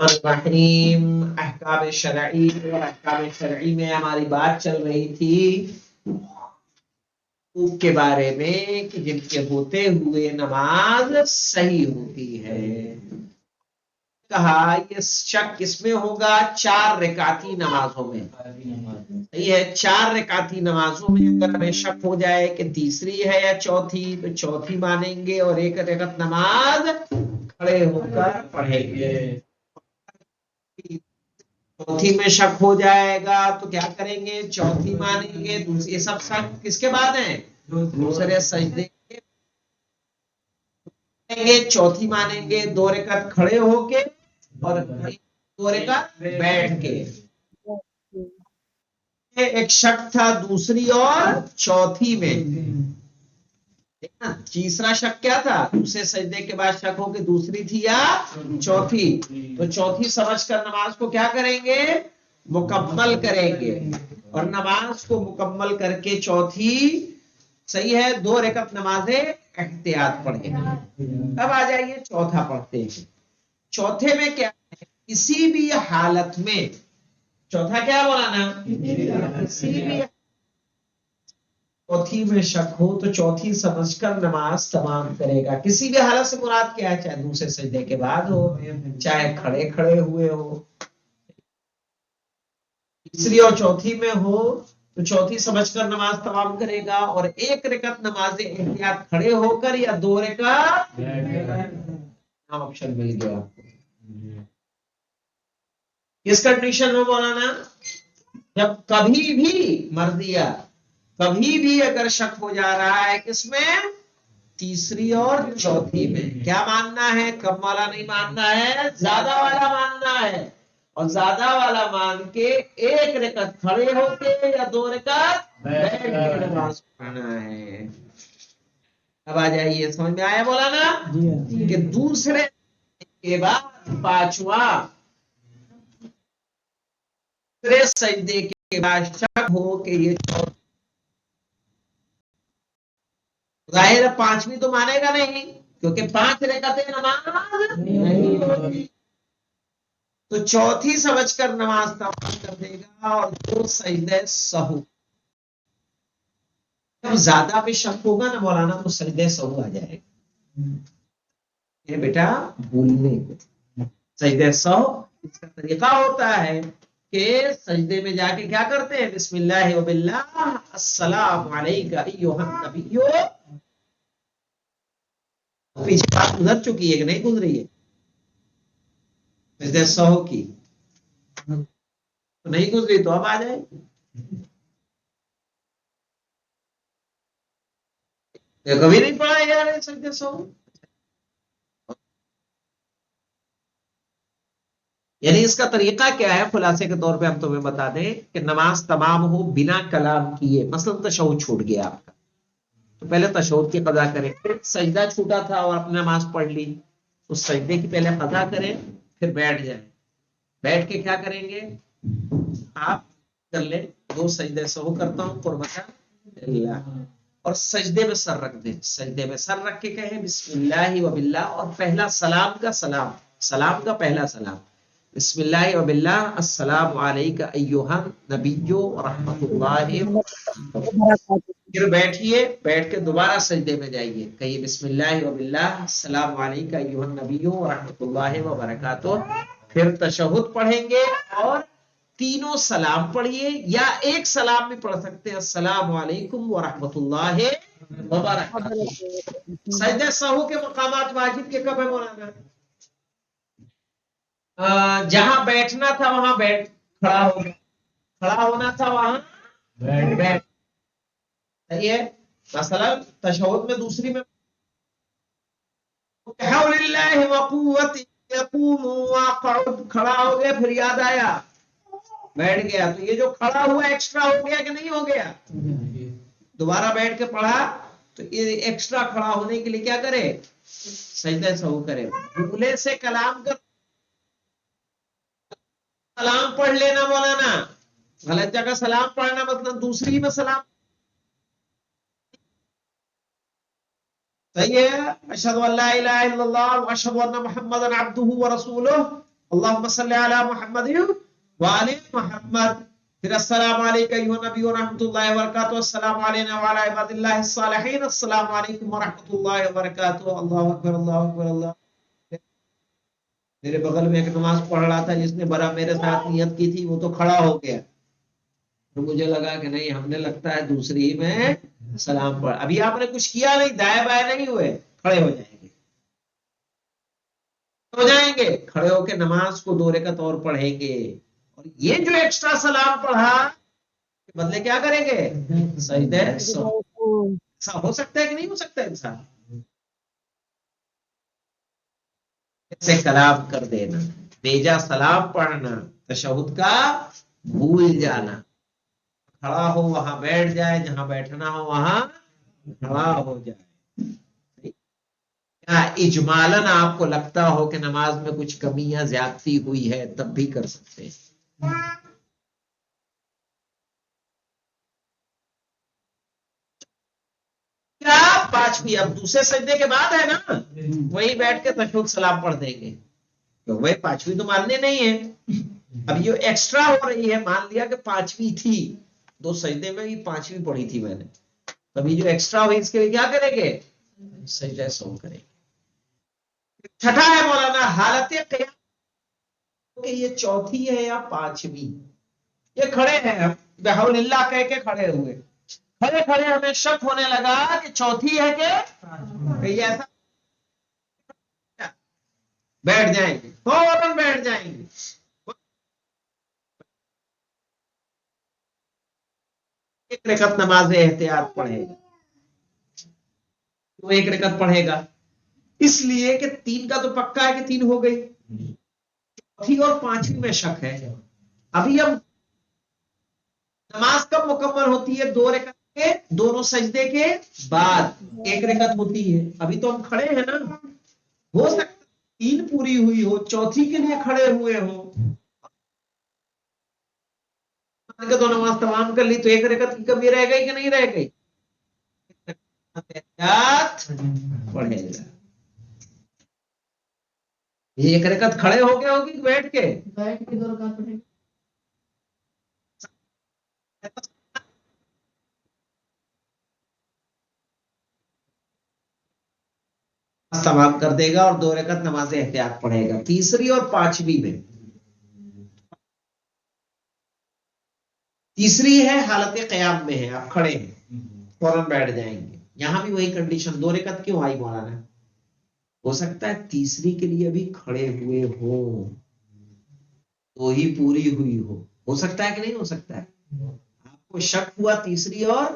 रहीम अहकाम शरई और अहकाम शरई में हमारी बात चल रही थी के बारे में कि जिनके होते हुए नमाज सही होती है। कहा ये शक किसमें होगा? 4 रकाती नमाजों में। सही है, 4 रकाती नमाजों में अगर हमें शक हो जाए कि तीसरी है या चौथी, तो चौथी मानेंगे और एक रकात नमाज खड़े होकर पढ़ेंगे। चौथी में शक हो जाएगा तो क्या करेंगे? चौथी मानेंगे। ये सब शक किसके बाद है? दूसरे सजदे के। चौथी मानेंगे 2 रकात खड़े होके और 2 रकात बैठ के। एक शक था दूसरी और चौथी में। तीसरा शक क्या था? दूसरे सजदे के बाद शक हो कि दूसरी थी या चौथी। तो चौथी समझकर नमाज को क्या करेंगे? मुकम्मल करेंगे। और नमाज को मुकम्मल करके चौथी सही है 2 रकात नमाज़े एहतियात पढ़ेंगे। अब आ जाइए चौथा पढ़ते हैं। चौथे में क्या है? किसी भी हालत में, चौथा क्या बोला ना? किसी भी चौथी में शक हो तो चौथी समझकर नमाज तमाम करेगा। किसी भी हालत से मुराद क्या है? चाहे दूसरे सजदे के बाद हो, चाहे खड़े खड़े हुए हो। तीसरी और चौथी में हो तो चौथी समझकर नमाज तमाम करेगा और एक रकात नमाज एहतियात खड़े होकर या 2 रकात ऑप्शन मिल गया आपको। किस कंडीशन में बोलाना? जब कभी भी मर्दिया, कभी भी अगर शक हो जा रहा है किसमें? तीसरी और चौथी में। क्या मानना है? कम वाला नहीं मानना है, ज्यादा वाला मानना है। और ज्यादा वाला मान के एक रकात खड़े होके या 2 रकात बैठ के नमाज पढ़ना है। अब आ जाइए, समझ में आया बोला ना? कि दूसरे के बाद पांचवा, दूसरे सजदे के बाद शक हो कि ये जाहिर है पांचवी तो मानेगा नहीं, क्योंकि 5 रकातें नमाज नहीं होती। तो चौथी समझकर नमाज तमाम कर देगा और 2 सजदे सहू। जब ज्यादा पे शक होगा ना मौलाना तो सजदे सहू आ जाएगा। ये बेटा भूलने को सजदे सहू। इसका तरीका होता है कि सजदे में जाके क्या करते हैं? बिस्मिल्लाह व बिल्लाह अस्सलामु अलैका अय्युहन नबिय्यो। पीछे बात गुजर चुकी है कि नहीं गुजरी है? सजदे सहू की तो नहीं गुजरी तो अब आ जाए। कभी नहीं पढ़ा यार सजदे सहू। यानी इसका तरीका क्या है? खुलासे के तौर पे हम तुम्हें बता दें कि नमाज तमाम हो बिना कलाम किए। मसलन तशहुद छूट गया आपका, तो पहले तशहुद की कदा करें। फिर सजदा छूटा था और अपने नमाज पढ़ ली, तो सजदे की पहले कदा करें, फिर बैठ जाए। बैठ के क्या करेंगे? आप कर ले 2 सजदे सहू करता हूं कुर्बता लिल्लाह, और सजदे में सर रख दें। सजदे में सर रख के कहें बिस्मिल्लाह व बिल्लाह, और पहला सलाम का सलाम, सलाम का पहला सलाम बिस्मिल्लाह व बिल्लाह अस्सलामु अलैका अय्युहन नबिय्यो व रहमतुल्लाहि। फिर बैठिए, बैठ के दोबारा सजदे में जाइए, कहिए बिस्मिल्लाह व बिल्लाह अस्सलामु अलैका अय्युहन नबिय्यो व रहमतुल्लाहि व बरकातुहू। फिर तशहुद पढ़ेंगे और तीनों सलाम पढ़िए, या एक सलाम भी पढ़ सकते हैं, अस्सलामु अलैकुम व रहमतुल्लाहि व बरकातुहू। सजदे सहू के मकामात वाजिब के कब है मौलाना? जहां बैठना था वहां बैठ खड़ा हो, खड़ा होना था वहां बैठ। सही है। मसलन तशहुद में दूसरी में खड़ा हो गया, फिर याद आया बैठ गया, तो ये जो खड़ा हुआ एक्स्ट्रा हो गया कि नहीं हो गया? दोबारा बैठ के पढ़ा तो ये एक्स्ट्रा खड़ा होने के लिए क्या करे? सजदा सहू करे। भूले से कलाम कर सलाम पढ़ लेना मौलाना, गलत जगह सलाम पढ़ना, मतलब दूसरी में सलाम। सही है। अशहदु अल्ला इलाहा इल्लल्लाह व अशहदु अन्ना मुहम्मदन अब्दुहु व रसूलुहु। अल्लाहुम्मा सल्ली अला मुहम्मद व आले मुहम्मद, फिर अस्सलामु अलैका अय्युहन नबी व रहमतुल्लाहि व बरकातुहू, अस्सलामु अलैना व अला इबादिल्लाहिस सालिहीन, अस्सलामु अलैकुम व रहमतुल्लाहि व बरकातुहू। अल्लाहु अकबर, अल्लाहु अकबर, अल्लाह। मेरे बगल में एक नमाज पढ़ रहा था, जिसने बड़ा मेरे साथ नियत की थी, वो तो खड़ा हो गया, तो मुझे लगा कि नहीं, हमने लगता है दूसरी में सलाम पढ़। अभी आपने कुछ किया नहीं, दाएं बाएं नहीं हुए, खड़े हो जाएंगे, खड़े होके नमाज को 2 रकात और पढ़ेंगे। और ये जो एक्स्ट्रा सलाम पढ़ा, बदले क्या करेंगे? सजदे सो। ऐसा हो सकता है कि नहीं हो सकता इंसान? ऐसे कलाम कर देना, बेजा सलाम पढ़ना, तशहुद का भूल जाना, खड़ा हो वहां बैठ जाए, जहां बैठना हो वहां खड़ा हो जाए। या इजमालन आपको लगता हो कि नमाज में कुछ कमी या ज्यादती हुई है, तब भी कर सकते हैं। क्या पांचवी, अब दूसरे सजदे के बाद है ना, वही बैठ के तशहुद सलाम पढ़ देंगे, तो वही पांचवी तो माननी नहीं है। अब ये एक्स्ट्रा हो रही है, मान लिया कि पांचवी थी, 2 सजदे में ही पांचवी पढ़ी थी मैंने, तभी जो एक्स्ट्रा हुई इसके लिए क्या करेंगे? सजदा सौ करेंगे। छठा है मौलाना हालत क़याम, कि ये चौथी है या पांचवी। ये खड़े हैं, बिहौलिल्लाह कह के खड़े हुए, खड़े खड़े हमें शक होने लगा कि चौथी है कि ये ऐसा, बैठ जाएंगे, फौरन बैठ जाएंगे। एक रकत नमाज एहतियात पढ़ेगा, तो 1 रकत पढ़ेगा, इसलिए कि 3 का तो पक्का है कि 3 हो गई, चौथी और पांचवी में शक है। अभी हम नमाज कब मुकम्मल होती है? 2 रकत के दोनों सजदे के बाद 1 रकत होती है। अभी तो हम खड़े हैं ना, हो सकता है 3 पूरी हुई हो, चौथी के लिए खड़े हुए हो, तो नमाज तमाम कर ली, तो 1 रकत की कमी रह गई कि नहीं रह गई? पढ़ेगा। ये 1 रकत खड़े हो गए होगी, बैठ के 2 रकात पढ़ेगा, तमाम कर देगा और 2 रकत नमाज एहतियात पढ़ेगा। तीसरी और पांचवी में, तीसरी है हालत क़याम में है, आप खड़े हैं, फौरन बैठ जाएंगे, यहां भी वही कंडीशन। 2 रकत क्यों आई मौलाना? हो सकता है तीसरी के लिए भी खड़े हुए हो, तो ही पूरी हुई हो सकता है कि नहीं हो सकता है? आपको शक हुआ तीसरी और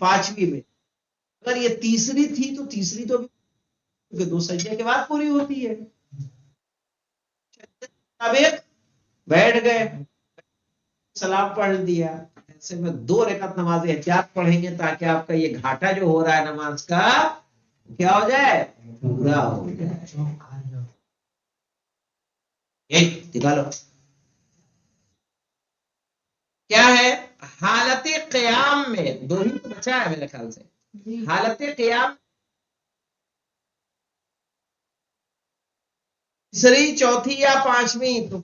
पांचवी में, अगर ये तीसरी थी तो तीसरी तो भी 2 सजदे के बाद पूरी होती है। बैठ गए, सलाम पढ़ दिया, ऐसे में 2 रकात नमाज एहतियात पढ़ेंगे, ताकि आपका ये घाटा जो हो रहा है नमाज का, क्या हो जाए? पूरा हो जाए। निकालो, क्या है? हालत क़याम में 2 ही तो बचा है मेरे ख्याल से। हालत क़याम तीसरी, चौथी या पांचवी तो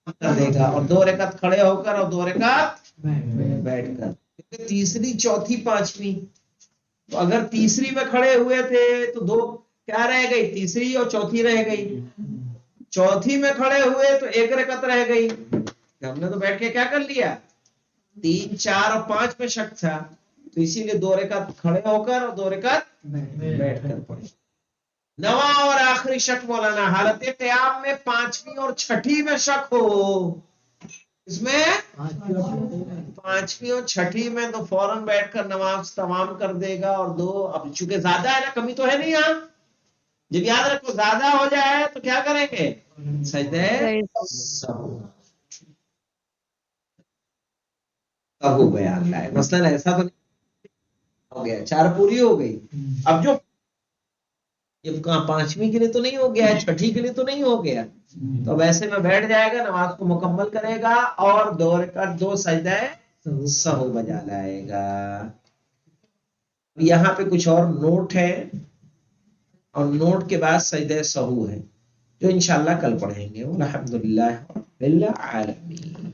कर देगा, और 2 रकात खड़े होकर और 2 रकात बैठकर, क्योंकि तीसरी, चौथी, पांचवी, तो अगर तीसरी में खड़े हुए थे तो 2 क्या रह गई? तीसरी और चौथी रह गई। चौथी में खड़े हुए तो 1 रकत रह गई। हमने तो बैठ के क्या कर लिया? 3, 4 और 5 में शक था, तो इसीलिए 2 रकत खड़े होकर और 2 रकत बैठकर पढ़े। 9वां और आखिरी शक मौलाना, हालत क़याम में 5वीं और 6ठी में शक हो, इसमें 5वीं और 6ठी में तो फौरन बैठकर नमाज तमाम कर देगा। और 2, अब चूंकि ज्यादा है ना, कमी तो है नहीं यहाँ, जब याद रखो ज्यादा हो जाए तो क्या करेंगे? सजदे सहू बयान लाए। मसलन ऐसा तो नहीं हो गया, 4 पूरी हो गई, अब जो ये 5वीं के लिए तो नहीं हो गया है, 6ठी के लिए तो नहीं हो गया, तो वैसे में बैठ जाएगा, नमाज को मुकम्मल करेगा और 2 रकात 2 सजदे सहू बजा लाएगा। यहाँ पे कुछ और नोट है, और नोट के बाद सजदे सहू है। جو انشاءاللہ کل پڑھیں گے. الحمدللہ رب العالمین.